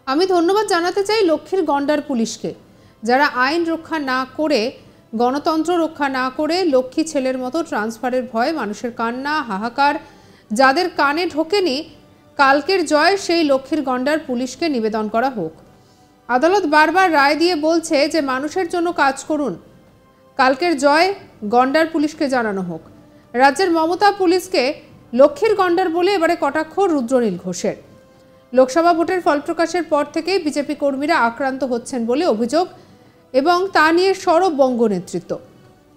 আমি ধন্যবাদ জানাতে চাই লক্ষ্মীর গন্ডার পুলিশকে, যারা আইন রক্ষা না করে, গণতন্ত্র রক্ষা না করে লক্ষ্মী ছেলের মতো ট্রান্সফারের ভয়ে মানুষের কান্না হাহাকার যাদের কানে ঢোকেনি, কালকের জয় সেই লক্ষ্মীর গন্ডার পুলিশকে নিবেদন করা হোক। আদালত বারবার রায় দিয়ে বলছে যে মানুষের জন্য কাজ করুন। কালকের জয় গন্ডার পুলিশকে জানানো হোক। রাজ্যের মমতা পুলিশকে লক্ষ্মীর গন্ডার বলে এবারে কটাক্ষ রুদ্রনীল ঘোষের। লোকসভা ভোটের ফল প্রকাশের পর থেকেই বিজেপি কর্মীরা আক্রান্ত হচ্ছেন বলে অভিযোগ এবং তা নিয়ে সরব বঙ্গ নেতৃত্ব।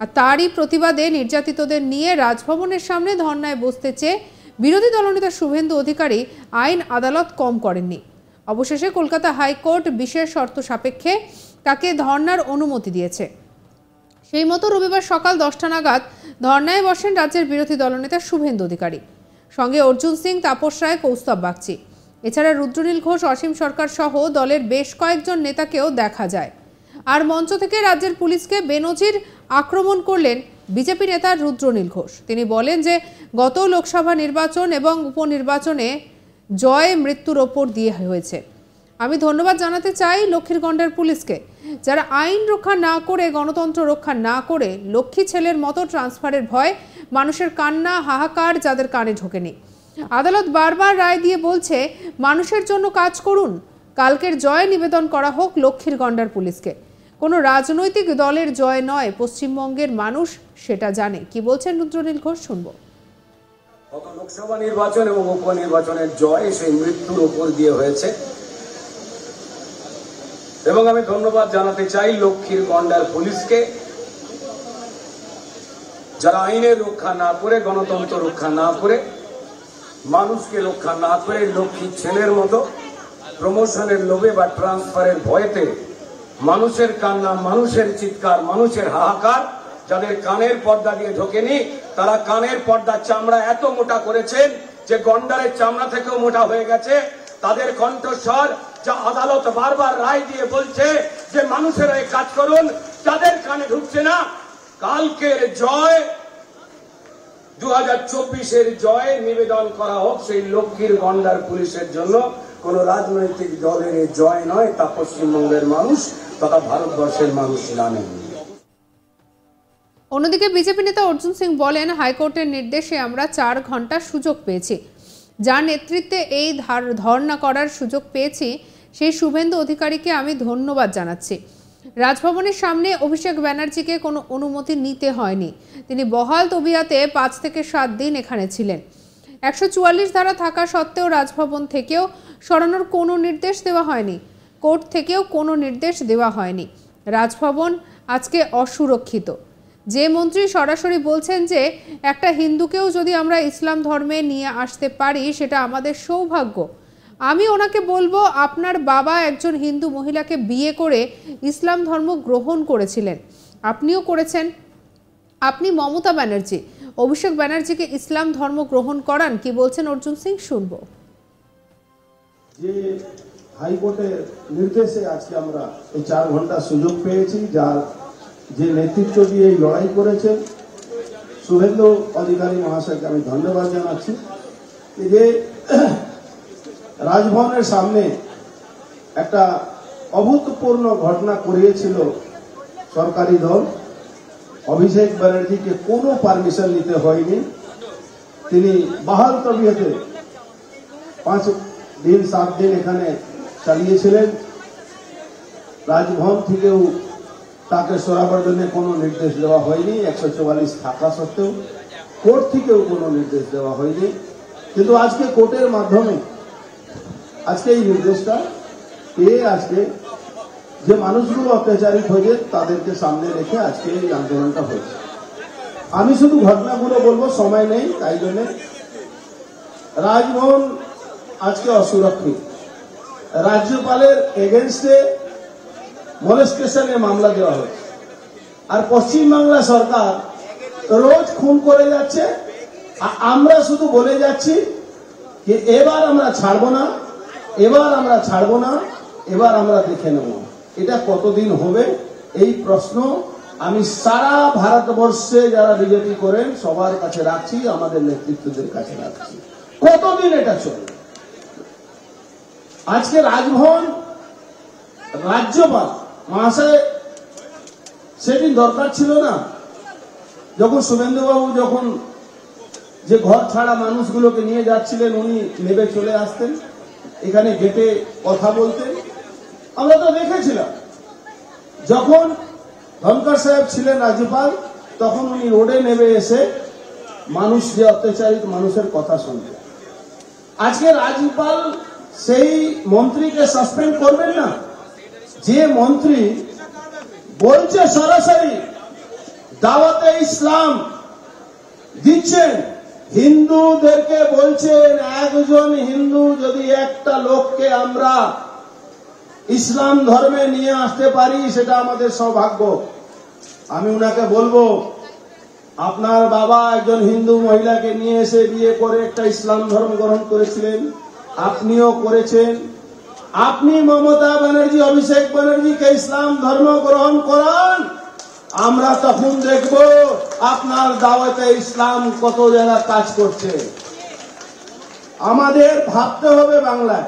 আর তারই প্রতিবাদে নির্যাতিতদের নিয়ে রাজভবনের সামনে ধর্নায় বসতে চেয়ে বিরোধী দলনেতা শুভেন্দু অধিকারী আইন আদালত কম করেননি। অবশেষে কলকাতা হাইকোর্ট বিশেষ শর্ত সাপেক্ষে তাকে ধর্নার অনুমতি দিয়েছে। সেই মতো রবিবার সকাল 10টা নাগাদ ধর্নায় বসেন রাজ্যের বিরোধী দলনেতা শুভেন্দু অধিকারী, সঙ্গে অর্জুন সিং, তাপস রায়, কৌস্তব বাগচি। এছাড়া রুদ্রনীল ঘোষ, অসীম সরকার সহ দলের বেশ কয়েকজন নেতাকেও দেখা যায়। আর মঞ্চ থেকে রাজ্যের পুলিশকে বেনজির আক্রমণ করলেন বিজেপি নেতা রুদ্রনীল ঘোষ। তিনি বলেন যে গত লোকসভা নির্বাচন এবং উপনির্বাচনে জয় মৃত্যুর ওপর দিয়ে হয়েছে। আমি ধন্যবাদ জানাতে চাই লক্ষ্মীর গন্ডার পুলিশকে, যারা আইন রক্ষা না করে, গণতন্ত্র রক্ষা না করে লক্ষ্মী ছেলের মতো ট্রান্সফারের ভয় মানুষের কান্না হাহাকার যাদের কানে ঢোকেনি। আদালত বারবার রায় দিয়ে বলছে মানুষের জন্য কাজ করুন। কালকের জয় নিবেদন করা হোক লক্ষ্মীর গন্ডার পুলিশকে। কোনো রাজনৈতিক দলের জয় নয়, পশ্চিমবঙ্গের মানুষ সেটা জানে। কি বলছেন রুদ্রনীল ঘোষ, শুনবো। গত লোকসভা নির্বাচন এবং উপনির্বাচনের জয় সেই মৃত্যুর উপর দিয়ে হয়েছে এবং আমি ধন্যবাদ জানাতে চাই লক্ষ্মীর গন্ডার পুলিশকে, যারা আইনের রক্ষা না করে, গণতন্ত্র রক্ষা না করে, মানুষকে রক্ষা না করে লক্ষ্মীর ছেলের মতো প্রমোশনের লোভে বা ট্রান্সফারের ভয়েতে মানুষের কান্না, মানুষের চিৎকার, মানুষের হাহাকার যাদের কানের পর্দা দিয়ে ঢোকেনি, তারা কানের পর্দার চামড়া এত মোটা করেছেন যে গন্ডারের চামড়া থেকেও মোটা হয়ে গেছে। তাদের কণ্ঠস্বর যা আদালত বারবার রায় দিয়ে বলছে যে মানুষের এই কাজ করুন, যাদের কানে ঢুকছে না। কালকের জয় 2024-এর জয় নিবেদন করা হোক সেই লক্ষ্মীর গন্ডার পুলিশের জন্য। কোন রাজনৈতিক দলের জয় নয়, তা পশ্চিমবঙ্গের মানুষ তথা ভারতবর্ষের মানুষ জানেন। অন্যদিকে বিজেপি নেতা অর্জুন সিং বলেন, হাইকোর্টের নির্দেশে আমরা 4 ঘন্টা সুযোগ পেয়েছি। যার নেতৃত্বে এই ধর্ণা করার সুযোগ পেয়েছি সেই শুভেন্দু অধিকারীকে আমি ধন্যবাদ জানাচ্ছি। রাজভবনের সামনে অভিষেক ব্যানার্জিকে কোনো অনুমতি নিতে হয়নি। তিনি বহাল তবিয়াতে 5 থেকে 7 দিন এখানে ছিলেন। 144 ধারা থাকা সত্ত্বেও রাজভবন থেকেও সরানোর কোনো নির্দেশ দেওয়া হয়নি, কোর্ট থেকেও কোনো নির্দেশ দেওয়া হয়নি। রাজভবন আজকে অসুরক্ষিত। যে মন্ত্রী সরাসরি বলছেন যে একটা হিন্দুকেও যদি আমরা ইসলাম ধর্মে নিয়ে আসতে পারি সেটা আমাদের সৌভাগ্য। আমি ওনাকে বলবো, আপনার বাবা একজন হিন্দু মহিলাকে বিয়ে করে ইসলাম ধর্ম গ্রহণ করেছিলেন, আপনিও করেছেন। আপনি মমতা ব্যানার্জি অভিষেক ব্যানার্জিকে ইসলাম ধর্ম গ্রহণ করান। কি বলছেন অর্জুন সিং, শুনবো। যে হাইকোর্টের নির্দেশে আজকে আমরা এই 4 ঘন্টা সুযোগ পেয়েছি, যার যে নেতৃত্ব দিয়ে এই লড়াই করেছেন শুভেন্দু অধিকারী মহাশয়কে আমি ধন্যবাদ জানাচ্ছি। যে রাজভবনের সামনে একটা অভূতপূর্ণ ঘটনা করিয়েছিল সরকারি দল। অভিষেক ব্যানার্জিকে কোনো পারমিশন নিতে হয়নি। তিনি বাহাল তবিয়তে 5 দিন 7 দিন এখানে চালিয়েছিলেন। রাজভবন থেকেও তাকে সরাবার জন্য কোনো নির্দেশ দেওয়া হয়নি। 144 থাকা সত্ত্বেও কোর্ট থেকেও কোনো নির্দেশ দেওয়া হয়নি। কিন্তু আজকে কোর্টের মাধ্যমে আজকে এই নির্দেশটা পেয়ে আজকে যে মানুষগুলো অত্যাচারিত হয়েছে তাদেরকে সামনে রেখে আজকে এই আন্দোলনটা হয়েছে। আমি শুধু ঘটনাগুলো বলবো, সময় নেই, তাই জন্য রাজভবন আজকে অসুরক্ষিত। রাজ্যপালের এগেনস্টে মলেস্টেশনের মামলা দেওয়া হয়েছে। আর পশ্চিমবাংলা সরকার রোজ খুন করে যাচ্ছে। আমরা শুধু বলে যাচ্ছি যে এবার আমরা ছাড়বো না, এবার আমরা ছাড়বো না, এবার আমরা দেখে নেব। এটা কতদিন হবে এই প্রশ্ন আমি সারা ভারতবর্ষে যারা বিজেপি করেন সবার কাছে রাখছি, আমাদের নেতৃত্বদের কাছে রাখছি। কতদিন এটা চলবে? আজকে রাজভবন রাজ্যপাল মহাশয় সেদিন দরকার ছিল না, যখন শুভেন্দুবাবু যখন যে ঘর ছাড়া মানুষগুলোকে নিয়ে যাচ্ছিলেন উনি নেবে চলে আসতেন, এখানে গেটে কথা বলতেন। আমরা তো দেখেছিলাম যখন ধনকর সাহেব ছিলেন রাজ্যপাল, তখন উনি রোডে নেমে এসে মানুষ যে অত্যাচারিত মানুষের কথা শুনতেন। আজকে রাজ্যপাল সেই মন্ত্রীকে সাসপেন্ড করবেন না, যে মন্ত্রী বলছে সরাসরি দাওয়াতে ইসলাম দিচ্ছেন, হিন্দুদেরকে বলছেন একজন হিন্দু যদি একটা লোককে আমরা ইসলাম ধর্মে নিয়ে আসতে পারি সেটা আমাদের সৌভাগ্য। আমি উনাকে বলবো, আপনার বাবা একজন হিন্দু মহিলাকে নিয়ে এসে বিয়ে করে একটা ইসলাম ধর্ম গ্রহণ করেছিলেন, আপনিও করেছেন। আপনি মমতা ব্যানার্জি, অভিষেক ব্যানার্জিকে ইসলাম ধর্ম গ্রহণ করান, আমরা তখন দেখব আপনার দাওয়াতে ইসলাম কত জায়গা কাজ করছে। আমাদের ভাবতে হবে বাংলায়।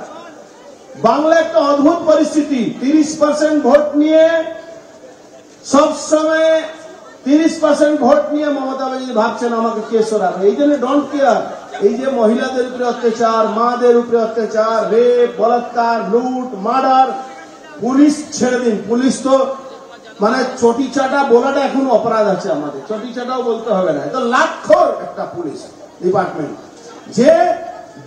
বাংলা একটা অদ্ভুত পরিস্থিতি, 30% ভোট নিয়ে সবসময় 30% ভোট নিয়ে মমতা ব্যানার্জি ভাবছেন আমাকে কে সরাবে। এই জন্য ডোন্ট কেয়ার, এই যে মহিলাদের উপরে অত্যাচার, মাদের উপরে অত্যাচার, রেপ, বলাৎকার, লুট, মার্ডার, পুলিশ ছেড়ে দিন, পুলিশ তো মানে চটি চাটা বলাটা এখন অপরাধ আছে আমাদের, চটি চাটাও বলতে হবে না, এটা লাখর একটা পুলিশ ডিপার্টমেন্ট যে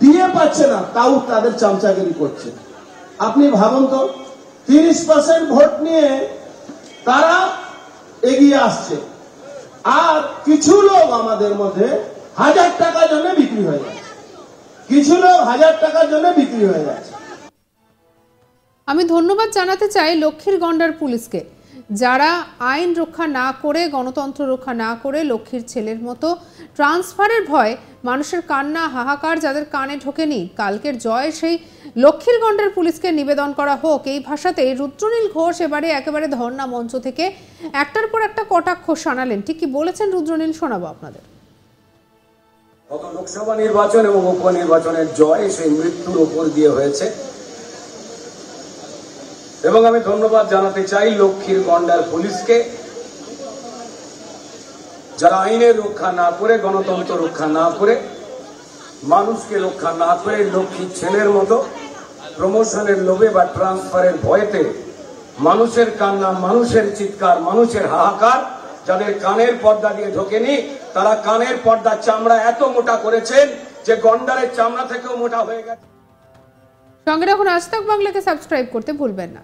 দিয়ে পাচ্ছে না তাও তাদের চামচাগিরি করছে। আপনি ভাবুন তো, 30% ভোট নিয়ে তারা এগিয়ে আসছে, আর কিছু লোক আমাদের মধ্যে 1000 টাকার জন্য বিক্রি হয়ে যাচ্ছে, কিছু লোক 1000 টাকার জন্য বিক্রি হয়ে যাচ্ছে। আমি ধন্যবাদ জানাতে চাই লক্ষ্মীর গন্ডার পুলিশকে, যারা আইন রক্ষা না করে, গণতন্ত্র রক্ষা না করে লক্ষ্মীর ছেলের মতো ট্রান্সফারের ভয় মানুষের কান্না হাহাকার যাদের কানে ঢোকেনি, কালকের জয় সেই লক্ষ্মীর গন্ডার পুলিশকে নিবেদন করা হোক। এই ভাষাতেই রুদ্রনীল ঘোষ এবারে একেবারে ধর্ণা মঞ্চ থেকে একটার পর একটা কটাক্ষ শানালেন। ঠিক কি বলেছেন রুদ্রনীল, শোনাবো আপনাদের। গত লোকসভা নির্বাচন এবং উপনির্বাচনের জয় সেই মৃত্যুর উপর দিয়ে হয়েছে, এবং আমি ধন্যবাদ জানাতে চাই লক্ষ্মীর গন্ডার পুলিশকে, যারা আইনের রক্ষা না করে, গণতন্ত্র রক্ষা না করে, মানুষকে রক্ষা না করে লক্ষ্মীর ছেলের মতো প্রমোশনের লোভে বা ট্রান্সফারের ভয়েতে মানুষের কান্না, মানুষের চিৎকার, মানুষের হাহাকার যাদের কানের পর্দা দিয়ে ঢোকেনি, তারা কানের পর্দার চামড়া এত মোটা করেছেন যে গন্ডারের চামড়া থেকেও মোটা হয়ে গেছে। সঙ্গে রাখুন আজ তাক বাংলাকে, সাবস্ক্রাইব করতে ভুলবেন না।